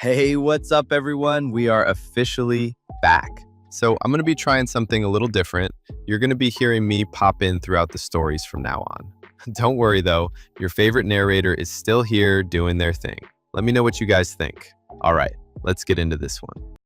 Hey, what's up, everyone? We are officially back. So, I'm going to be trying something a little different. You're going to be hearing me pop in throughout the stories from now on. Don't worry, though, your favorite narrator is still here doing their thing. Let me know what you guys think. All right, let's get into this one.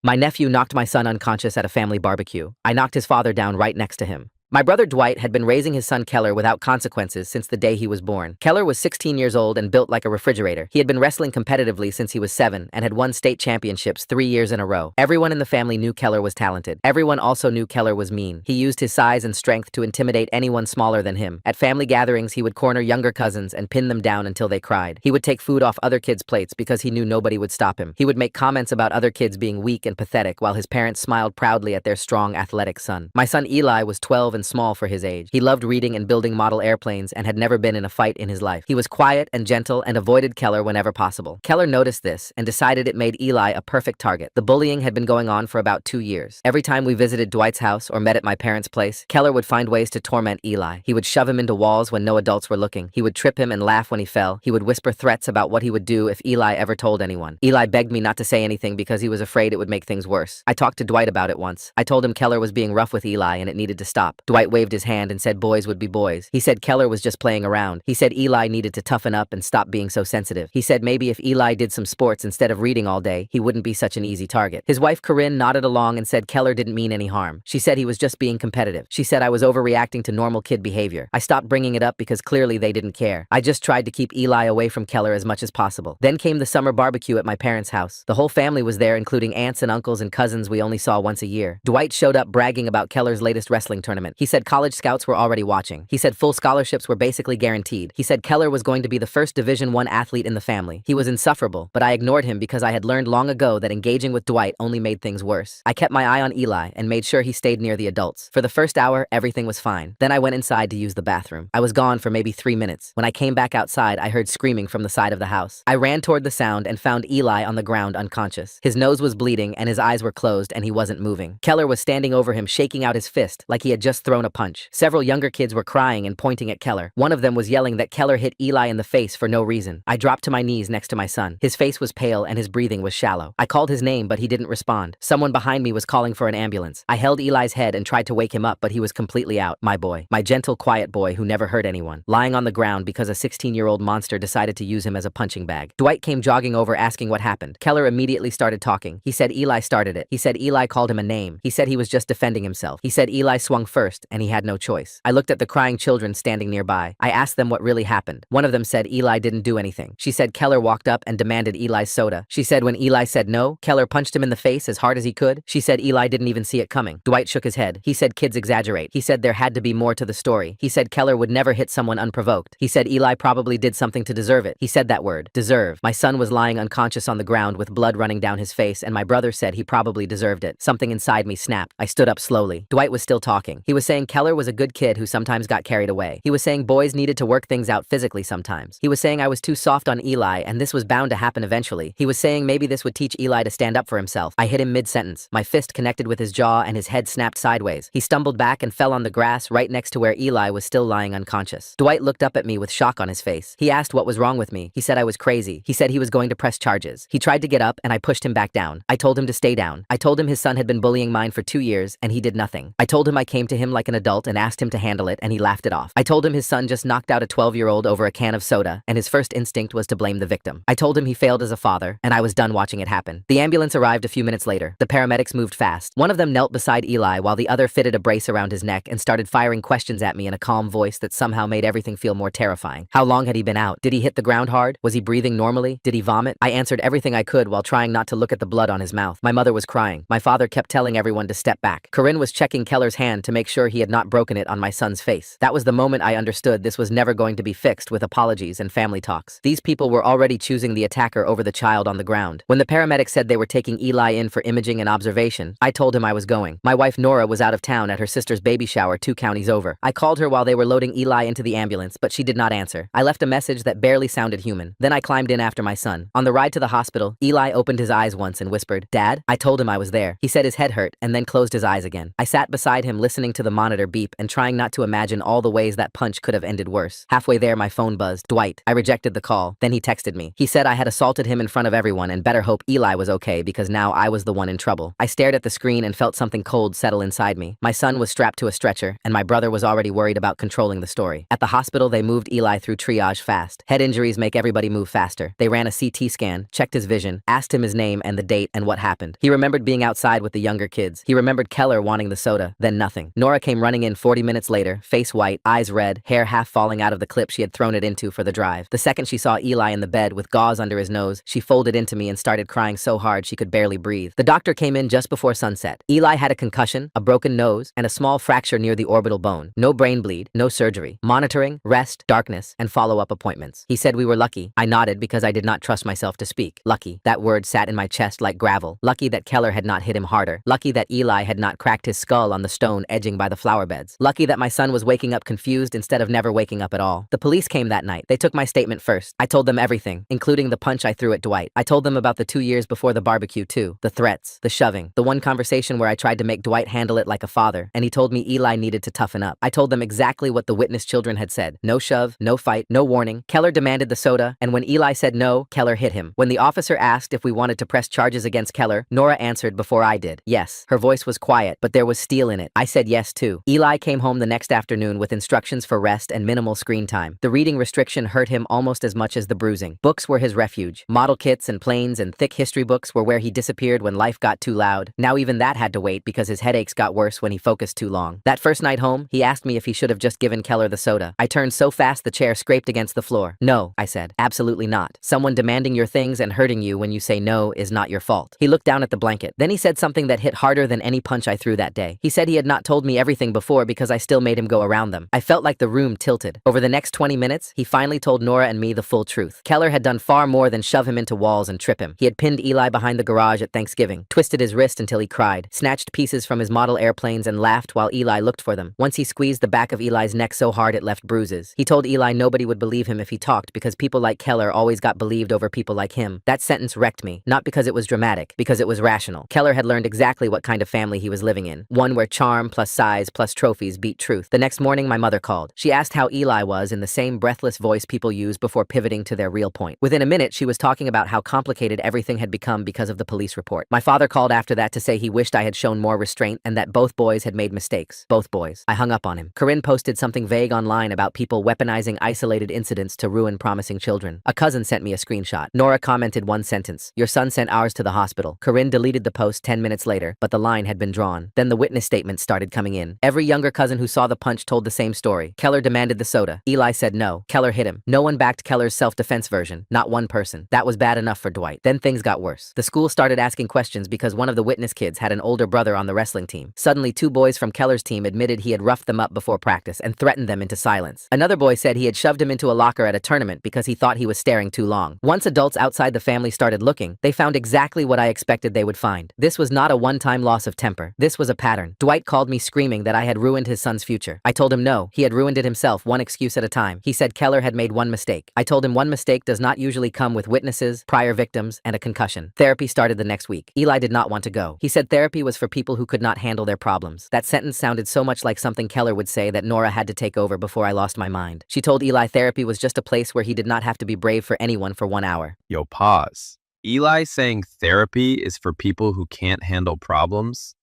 My nephew knocked my son unconscious at a family barbecue. I knocked his father down right next to him. My brother Dwight had been raising his son Keller without consequences since the day he was born. Keller was 16 years old and built like a refrigerator. He had been wrestling competitively since he was 7 and had won state championships 3 years in a row. Everyone in the family knew Keller was talented. Everyone also knew Keller was mean. He used his size and strength to intimidate anyone smaller than him. At family gatherings, he would corner younger cousins and pin them down until they cried. He would take food off other kids' plates because he knew nobody would stop him. He would make comments about other kids being weak and pathetic while his parents smiled proudly at their strong, athletic son. My son Eli was 12 and small for his age. He loved reading and building model airplanes and had never been in a fight in his life. He was quiet and gentle and avoided Keller whenever possible. Keller noticed this and decided it made Eli a perfect target. The bullying had been going on for about 2 years. Every time we visited Dwight's house or met at my parents' place, Keller would find ways to torment Eli. He would shove him into walls when no adults were looking. He would trip him and laugh when he fell. He would whisper threats about what he would do if Eli ever told anyone. Eli begged me not to say anything because he was afraid it would make things worse. I talked to Dwight about it once. I told him Keller was being rough with Eli and it needed to stop. Dwight waved his hand and said boys would be boys. He said Keller was just playing around. He said Eli needed to toughen up and stop being so sensitive. He said maybe if Eli did some sports instead of reading all day, he wouldn't be such an easy target. His wife Corinne nodded along and said Keller didn't mean any harm. She said he was just being competitive. She said I was overreacting to normal kid behavior. I stopped bringing it up because clearly they didn't care. I just tried to keep Eli away from Keller as much as possible. Then came the summer barbecue at my parents' house. The whole family was there, including aunts and uncles and cousins we only saw once a year. Dwight showed up bragging about Keller's latest wrestling tournament. He said college scouts were already watching. He said full scholarships were basically guaranteed. He said Keller was going to be the first Division I athlete in the family. He was insufferable, but I ignored him because I had learned long ago that engaging with Dwight only made things worse. I kept my eye on Eli and made sure he stayed near the adults. For the first hour, everything was fine. Then I went inside to use the bathroom. I was gone for maybe 3 minutes. When I came back outside, I heard screaming from the side of the house. I ran toward the sound and found Eli on the ground unconscious. His nose was bleeding and his eyes were closed and he wasn't moving. Keller was standing over him, shaking out his fist like he had just thrown a punch. Several younger kids were crying and pointing at Keller. One of them was yelling that Keller hit Eli in the face for no reason. I dropped to my knees next to my son. His face was pale and his breathing was shallow. I called his name, but he didn't respond. Someone behind me was calling for an ambulance. I held Eli's head and tried to wake him up, but he was completely out. My boy. My gentle, quiet boy who never hurt anyone. Lying on the ground because a 16-year-old monster decided to use him as a punching bag. Dwight came jogging over asking what happened. Keller immediately started talking. He said Eli started it. He said Eli called him a name. He said he was just defending himself. He said Eli swung first and he had no choice. I looked at the crying children standing nearby. I asked them what really happened. One of them said Eli didn't do anything. She said Keller walked up and demanded Eli's soda. She said when Eli said no, Keller punched him in the face as hard as he could. She said Eli didn't even see it coming. Dwight shook his head. He said kids exaggerate. He said there had to be more to the story. He said Keller would never hit someone unprovoked. He said Eli probably did something to deserve it. He said that word, deserve. My son was lying unconscious on the ground with blood running down his face and my brother said he probably deserved it. Something inside me snapped. I stood up slowly. Dwight was still talking. He was saying Keller was a good kid who sometimes got carried away. He was saying boys needed to work things out physically sometimes. He was saying I was too soft on Eli and this was bound to happen eventually. He was saying maybe this would teach Eli to stand up for himself. I hit him mid-sentence. My fist connected with his jaw and his head snapped sideways. He stumbled back and fell on the grass right next to where Eli was still lying unconscious. Dwight looked up at me with shock on his face. He asked what was wrong with me. He said I was crazy. He said he was going to press charges. He tried to get up and I pushed him back down. I told him to stay down. I told him his son had been bullying mine for 2 years and he did nothing. I told him I came to him like an adult and asked him to handle it and he laughed it off. I told him his son just knocked out a 12-year-old over a can of soda and his first instinct was to blame the victim. I told him he failed as a father and I was done watching it happen. The ambulance arrived a few minutes later. The paramedics moved fast. One of them knelt beside Eli while the other fitted a brace around his neck and started firing questions at me in a calm voice that somehow made everything feel more terrifying. How long had he been out? Did he hit the ground hard? Was he breathing normally? Did he vomit? I answered everything I could while trying not to look at the blood on his mouth. My mother was crying. My father kept telling everyone to step back. Corinne was checking Keller's hand to make sure he had not broken it on my son's face. That was the moment I understood this was never going to be fixed with apologies and family talks. These people were already choosing the attacker over the child on the ground. When the paramedics said they were taking Eli in for imaging and observation, I told him I was going. My wife Nora was out of town at her sister's baby shower 2 counties over. I called her while they were loading Eli into the ambulance, but she did not answer. I left a message that barely sounded human. Then I climbed in after my son. On the ride to the hospital, Eli opened his eyes once and whispered, "Dad?" I told him I was there. He said his head hurt and then closed his eyes again. I sat beside him listening to the monitor beep and trying not to imagine all the ways that punch could have ended worse. Halfway there, my phone buzzed. Dwight. I rejected the call. Then he texted me. He said I had assaulted him in front of everyone and better hope Eli was okay because now I was the one in trouble. I stared at the screen and felt something cold settle inside me. My son was strapped to a stretcher, and my brother was already worried about controlling the story. At the hospital, they moved Eli through triage fast. Head injuries make everybody move faster. They ran a CT scan, checked his vision, asked him his name and the date and what happened. He remembered being outside with the younger kids. He remembered Keller wanting the soda, then nothing. Nora came running in 40 minutes later, face white, eyes red, hair half falling out of the clip she had thrown it into for the drive. The second she saw Eli in the bed with gauze under his nose, she folded into me and started crying so hard she could barely breathe. The doctor came in just before sunset. Eli had a concussion, a broken nose, and a small fracture near the orbital bone. No brain bleed, no surgery. Monitoring, rest, darkness, and follow-up appointments. He said we were lucky. I nodded because I did not trust myself to speak. Lucky. That word sat in my chest like gravel. Lucky that Keller had not hit him harder. Lucky that Eli had not cracked his skull on the stone edging by the flower beds. Lucky that my son was waking up confused instead of never waking up at all. The police came that night. They took my statement first. I told them everything, including the punch I threw at Dwight. I told them about the 2 years before the barbecue too. The threats, the shoving, the one conversation where I tried to make Dwight handle it like a father, and he told me Eli needed to toughen up. I told them exactly what the witness children had said. No shove, no fight, no warning. Keller demanded the soda, and when Eli said no, Keller hit him. When the officer asked if we wanted to press charges against Keller, Nora answered before I did. Yes. Her voice was quiet, but there was steel in it. I said yes too. Eli came home the next afternoon with instructions for rest and minimal screen time. The reading restriction hurt him almost as much as the bruising. Books were his refuge. Model kits and planes and thick history books were where he disappeared when life got too loud. Now even that had to wait because his headaches got worse when he focused too long. That first night home, he asked me if he should have just given Keller the soda. I turned so fast the chair scraped against the floor. No, I said. Absolutely not. Someone demanding your things and hurting you when you say no is not your fault. He looked down at the blanket. Then he said something that hit harder than any punch I threw that day. He said he had not told me everything before because I still made him go around them. I felt like the room tilted. Over the next 20 minutes, he finally told Nora and me the full truth. Keller had done far more than shove him into walls and trip him. He had pinned Eli behind the garage at Thanksgiving, twisted his wrist until he cried, snatched pieces from his model airplanes and laughed while Eli looked for them. Once he squeezed the back of Eli's neck so hard it left bruises. He told Eli nobody would believe him if he talked because people like Keller always got believed over people like him. That sentence wrecked me, not because it was dramatic, because it was rational. Keller had learned exactly what kind of family he was living in. One where charm plus size plus trophies beat truth. The next morning, my mother called. She asked how Eli was in the same breathless voice people use before pivoting to their real point. Within a minute, she was talking about how complicated everything had become because of the police report. My father called after that to say he wished I had shown more restraint and that both boys had made mistakes. Both boys. I hung up on him. Corinne posted something vague online about people weaponizing isolated incidents to ruin promising children. A cousin sent me a screenshot. Nora commented one sentence. Your son sent ours to the hospital. Corinne deleted the post 10 minutes later, but the line had been drawn. Then the witness statements started coming in. Every younger cousin who saw the punch told the same story. Keller demanded the soda. Eli said no. Keller hit him. No one backed Keller's self-defense version. Not one person. That was bad enough for Dwight. Then things got worse. The school started asking questions because one of the witness kids had an older brother on the wrestling team. Suddenly, 2 boys from Keller's team admitted he had roughed them up before practice and threatened them into silence. Another boy said he had shoved him into a locker at a tournament because he thought he was staring too long. Once adults outside the family started looking, they found exactly what I expected they would find. This was not a one-time loss of temper. This was a pattern. Dwight called me screaming that I had ruined his son's future. I told him no, he had ruined it himself, one excuse at a time. He said Keller had made one mistake. I told him one mistake does not usually come with witnesses, prior victims, and a concussion. Therapy started the next week. Eli did not want to go. He said therapy was for people who could not handle their problems. That sentence sounded so much like something Keller would say that Nora had to take over before I lost my mind. She told Eli therapy was just a place where he did not have to be brave for anyone for 1 hour. Yo, pause. Eli saying therapy is for people who can't handle problems?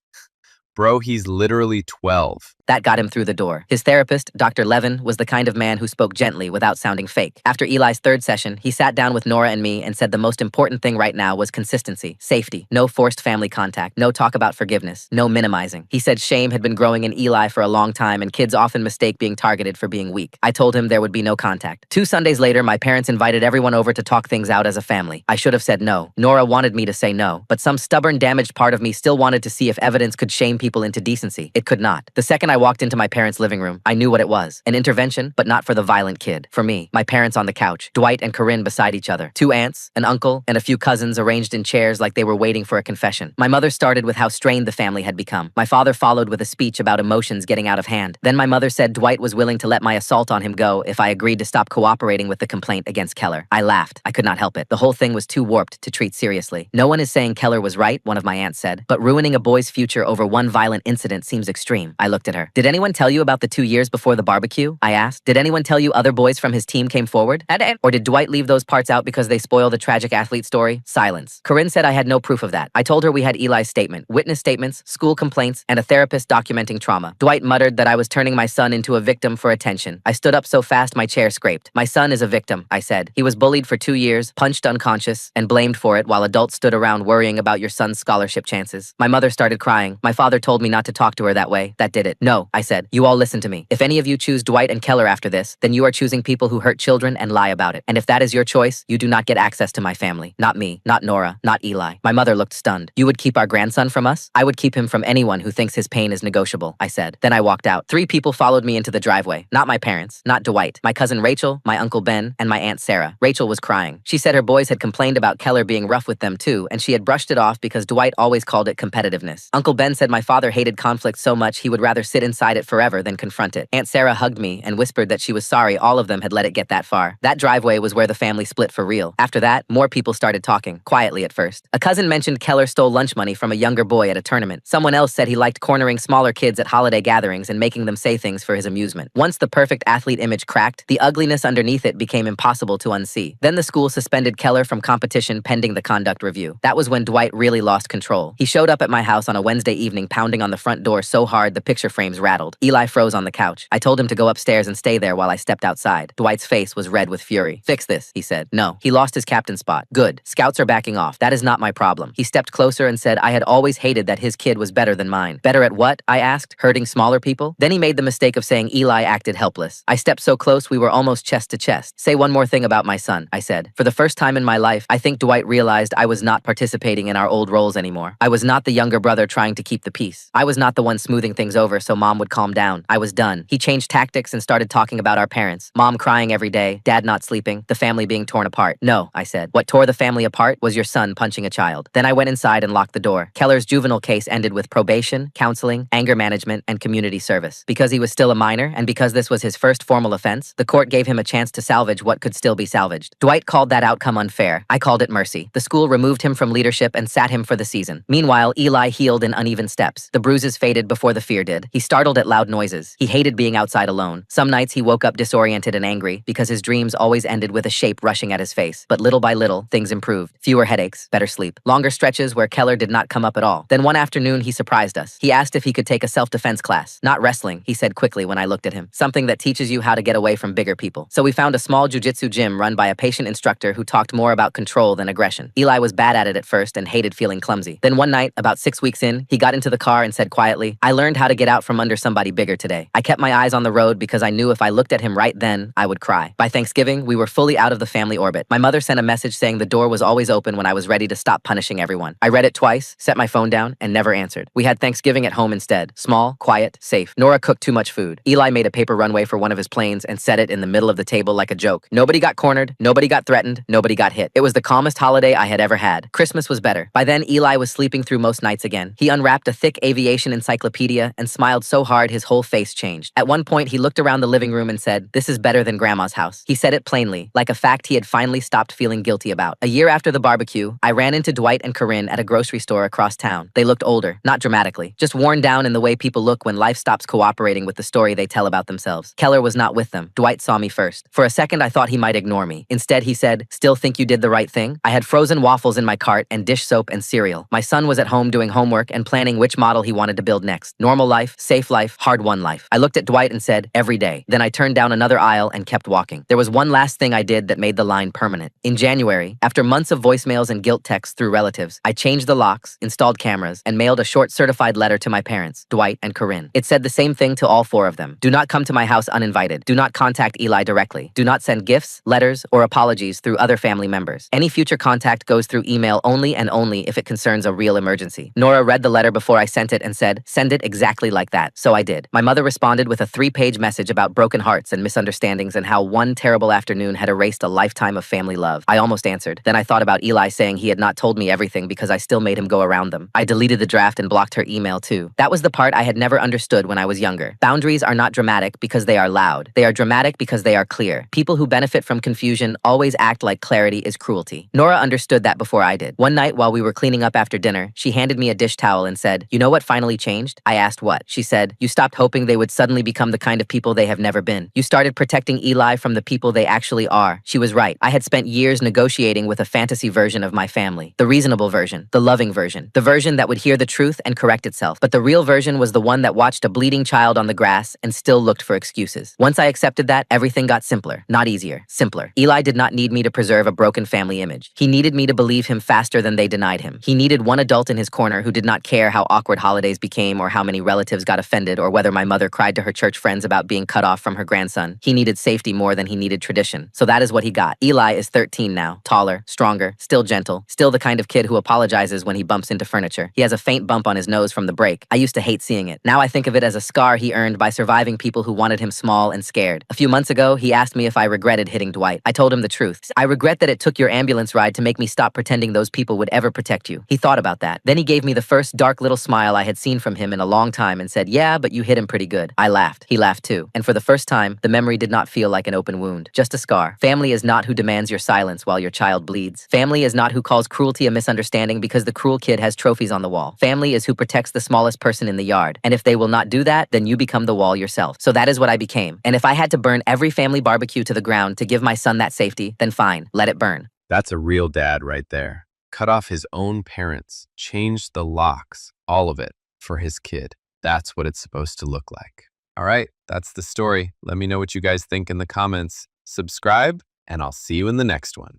Bro, he's literally 12. That got him through the door. His therapist, Dr. Levin, was the kind of man who spoke gently without sounding fake. After Eli's 3rd session, he sat down with Nora and me and said the most important thing right now was consistency, safety, no forced family contact, no talk about forgiveness, no minimizing. He said shame had been growing in Eli for a long time and kids often mistake being targeted for being weak. I told him there would be no contact. 2 Sundays later, my parents invited everyone over to talk things out as a family. I should have said no. Nora wanted me to say no, but some stubborn, damaged part of me still wanted to see if evidence could shame people into decency. It could not. The second I walked into my parents' living room, I knew what it was. An intervention, but not for the violent kid. For me, my parents on the couch, Dwight and Corinne beside each other. 2 aunts, an uncle, and a few cousins arranged in chairs like they were waiting for a confession. My mother started with how strained the family had become. My father followed with a speech about emotions getting out of hand. Then my mother said Dwight was willing to let my assault on him go if I agreed to stop cooperating with the complaint against Keller. I laughed. I could not help it. The whole thing was too warped to treat seriously. No one is saying Keller was right, one of my aunts said, but ruining a boy's future over one violent incident seems extreme. I looked at her. Did anyone tell you about the 2 years before the barbecue? I asked. Did anyone tell you other boys from his team came forward? Or did Dwight leave those parts out because they spoil the tragic athlete story? Silence. Corinne said I had no proof of that. I told her we had Eli's statement, witness statements, school complaints, and a therapist documenting trauma. Dwight muttered that I was turning my son into a victim for attention. I stood up so fast my chair scraped. My son is a victim, I said. He was bullied for 2 years, punched unconscious, and blamed for it while adults stood around worrying about your son's scholarship chances. My mother started crying. My father told me not to talk to her that way. That did it. No, I said. You all listen to me. If any of you choose Dwight and Keller after this, then you are choosing people who hurt children and lie about it. And if that is your choice, you do not get access to my family. Not me, not Nora, not Eli. My mother looked stunned. You would keep our grandson from us? I would keep him from anyone who thinks his pain is negotiable, I said. Then I walked out. 3 people followed me into the driveway. Not my parents, not Dwight. My cousin Rachel, my uncle Ben, and my aunt Sarah. Rachel was crying. She said her boys had complained about Keller being rough with them too, and she had brushed it off because Dwight always called it competitiveness. Uncle Ben said my father hated conflict so much he would rather sit inside it forever than confront it. Aunt Sarah hugged me and whispered that she was sorry all of them had let it get that far. That driveway was where the family split for real. After that, more people started talking, quietly at first. A cousin mentioned Keller stole lunch money from a younger boy at a tournament. Someone else said he liked cornering smaller kids at holiday gatherings and making them say things for his amusement. Once the perfect athlete image cracked, the ugliness underneath it became impossible to unsee. Then the school suspended Keller from competition pending the conduct review. That was when Dwight really lost control. He showed up at my house on a Wednesday evening pounding on the front door so hard the picture frames rattled. Eli froze on the couch. I told him to go upstairs and stay there while I stepped outside. Dwight's face was red with fury. Fix this, he said. No. He lost his captain spot. Good. Scouts are backing off. That is not my problem. He stepped closer and said I had always hated that his kid was better than mine. Better at what? I asked. Hurting smaller people? Then he made the mistake of saying Eli acted helpless. I stepped so close we were almost chest to chest. Say one more thing about my son, I said. For the first time in my life, I think Dwight realized I was not participating in our old roles anymore. I was not the younger brother trying to keep the peace. I was not the one smoothing things over so mom would calm down. I was done. He changed tactics and started talking about our parents. Mom crying every day, dad not sleeping, the family being torn apart. No, I said. What tore the family apart was your son punching a child. Then I went inside and locked the door. Keller's juvenile case ended with probation, counseling, anger management, and community service. Because he was still a minor and because this was his first formal offense, the court gave him a chance to salvage what could still be salvaged. Dwight called that outcome unfair. I called it mercy. The school removed him from leadership and sat him for the season. Meanwhile, Eli healed in uneven steps. The bruises faded before the fear did. He startled at loud noises. He hated being outside alone. Some nights he woke up disoriented and angry because his dreams always ended with a shape rushing at his face. But little by little, things improved. Fewer headaches, better sleep. Longer stretches where Keller did not come up at all. Then one afternoon, he surprised us. He asked if he could take a self-defense class. Not wrestling, he said quickly when I looked at him. Something that teaches you how to get away from bigger people. So we found a small jiu-jitsu gym run by a patient instructor who talked more about control than aggression. Eli was bad at it at first and hated feeling clumsy. Then one night, about 6 weeks in, he got into the car and said quietly, I learned how to get out from under somebody bigger today. I kept my eyes on the road because I knew if I looked at him right then, I would cry. By Thanksgiving, we were fully out of the family orbit. My mother sent a message saying the door was always open when I was ready to stop punishing everyone. I read it twice, set my phone down, and never answered. We had Thanksgiving at home instead. Small, quiet, safe. Nora cooked too much food. Eli made a paper runway for one of his planes and set it in the middle of the table like a joke. Nobody got cornered, nobody got threatened, nobody got hit. It was the calmest holiday I had ever had. Christmas was better. By then, Eli was sleeping through most nights again. He unwrapped a thick aviation encyclopedia and smiled so hard his whole face changed. At one point, he looked around the living room and said, "This is better than Grandma's house." He said it plainly, like a fact he had finally stopped feeling guilty about. A year after the barbecue, I ran into Dwight and Corinne at a grocery store across town. They looked older, not dramatically, just worn down in the way people look when life stops cooperating with the story they tell about themselves. Keller was not with them. Dwight saw me first. For a second, I thought he might ignore me. Instead, he said, "Still think you did the right thing?" I had frozen waffles in my cart and dish soap and cereal. My son was at home doing homework and planning which model he wanted to build next. Normal life, safe life, hard-won life. I looked at Dwight and said, "Every day." Then I turned down another aisle and kept walking. There was one last thing I did that made the line permanent. In January, after months of voicemails and guilt texts through relatives, I changed the locks, installed cameras, and mailed a short certified letter to my parents, Dwight and Corinne. It said the same thing to all 4 of them. Do not come to my house uninvited. Do not contact Eli directly. Do not send gifts, letters, or apologies through other family members. Any future contact goes through email only and only if it concerns a real emergency. Nora read the letter before I sent it and said, "Send it exactly like that." So I did. My mother responded with a 3-page message about broken hearts and misunderstandings and how one terrible afternoon had erased a lifetime of family love. I almost answered. Then I thought about Eli saying he had not told me everything because I still made him go around them. I deleted the draft and blocked her email too. That was the part I had never understood when I was younger. Boundaries are not dramatic because they are loud. They are dramatic because they are clear. People who benefit from confusion always act like clarity is cruelty. Nora understood that before I did. One night while we were cleaning up after dinner, she handed me a dish towel and said, "You You know what finally changed? I asked what. She said, you stopped hoping they would suddenly become the kind of people they have never been. You started protecting Eli from the people they actually are. She was right. I had spent years negotiating with a fantasy version of my family. The reasonable version, the loving version, the version that would hear the truth and correct itself. But the real version was the one that watched a bleeding child on the grass and still looked for excuses. Once I accepted that, everything got simpler. Not easier, simpler. Eli did not need me to preserve a broken family image. He needed me to believe him faster than they denied him. He needed one adult in his corner who did not care how awkward holidays became or how many relatives got offended or whether my mother cried to her church friends about being cut off from her grandson. He needed safety more than he needed tradition. So that is what he got. Eli is 13 now, taller, stronger, still gentle, still the kind of kid who apologizes when he bumps into furniture. He has a faint bump on his nose from the break. I used to hate seeing it. Now I think of it as a scar he earned by surviving people who wanted him small and scared. A few months ago, he asked me if I regretted hitting Dwight. I told him the truth. I regret that it took your ambulance ride to make me stop pretending those people would ever protect you. He thought about that. Then he gave me the first dark little smile I had seen from him in a long time and said, yeah, but you hit him pretty good. I laughed. He laughed too. And for the first time, the memory did not feel like an open wound, just a scar. Family is not who demands your silence while your child bleeds. Family is not who calls cruelty a misunderstanding because the cruel kid has trophies on the wall. Family is who protects the smallest person in the yard. And if they will not do that, then you become the wall yourself. So that is what I became. And if I had to burn every family barbecue to the ground to give my son that safety, then fine, let it burn. That's a real dad right there. Cut off his own parents, changed the locks, all of it, for his kid. That's what it's supposed to look like. All right, that's the story. Let me know what you guys think in the comments. Subscribe, and I'll see you in the next one.